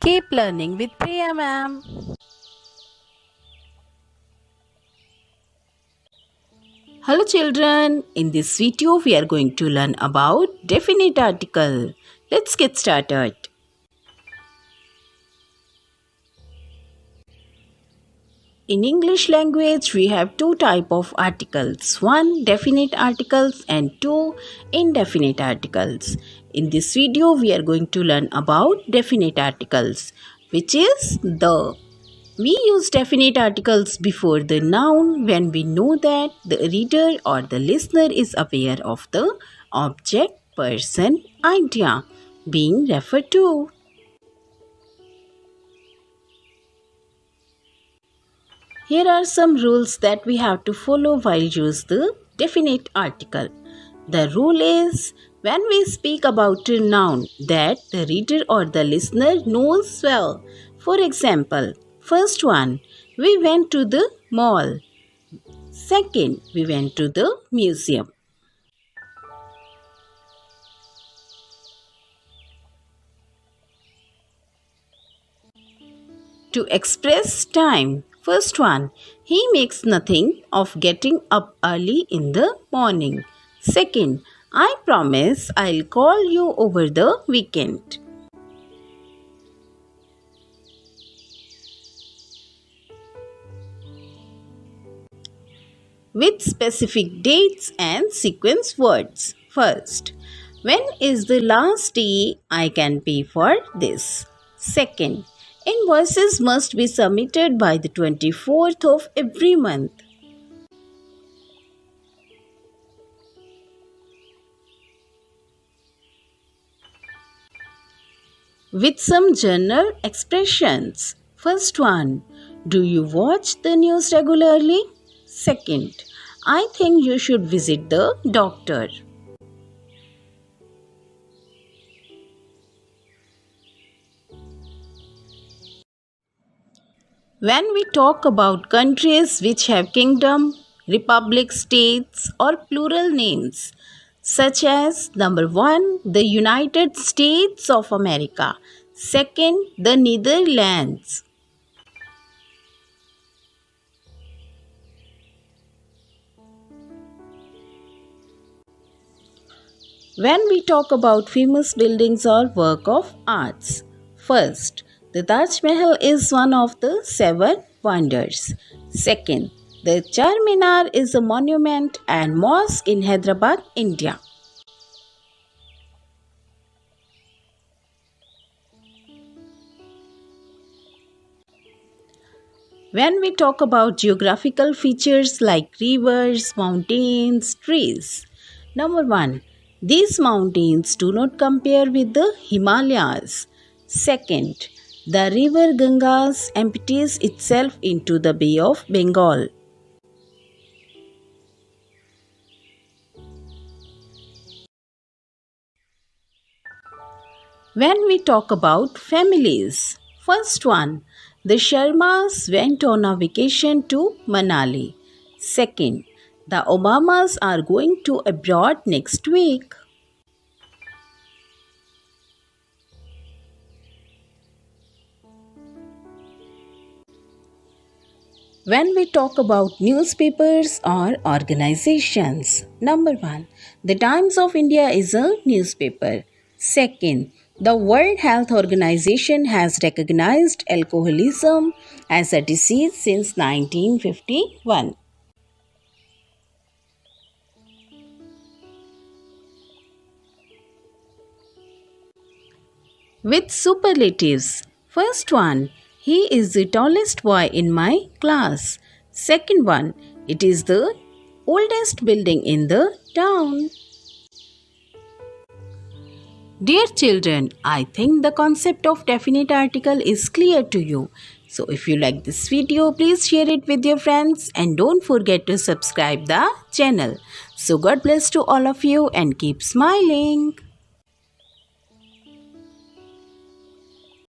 Keep learning with Priya ma'am. Hello children, in this video we are going to learn about definite article. Let's get started. In English language we have two type of articles, one definite articles and two indefinite articles. In this video we are going to learn about definite articles, which is the. We use definite articles before the noun when we know that the reader or the listener is aware of the object, person, idea being referred to. Here are some rules that we have to follow while use the definite article. The rule is when we speak about a noun that the reader or the listener knows well. For example, first one, we went to the mall. Second, we went to the museum. To express time, first one, he makes nothing of getting up early in the morning. Second, I promise I'll call you over the weekend. With specific dates and sequence words. First, when is the last day I can pay for this? Second, invoices must be submitted by the 24th of every month. With some general expressions. First one, do you watch the news regularly? Second, I think you should visit the doctor. When we talk about countries which have kingdom, republic, states or plural names, such as number 1, the United States of America, second, the Netherlands. When we talk about famous buildings or work of arts, first, the Taj Mahal is one of the 7 wonders. Second, the Charminar is a monument and mosque in Hyderabad, India. When we talk about geographical features like rivers, mountains, trees, number 1, these mountains do not compare with the Himalayas. Second, the river Ganges empties itself into the Bay of Bengal. When we talk about families, first one, the Sharmas went on a vacation to Manali. Second, the Obamas are going to abroad next week. When we talk about newspapers or organizations, number 1, the Times of India is a newspaper. Second, the World Health Organization has recognized alcoholism as a disease since 1951. With superlatives, first one, he is the tallest boy in my class. Second one, it is the oldest building in the town. Dear children, I think the concept of definite article is clear to you. So if you like this video, please share it with your friends and don't forget to subscribe the channel. So God bless to all of you and keep smiling.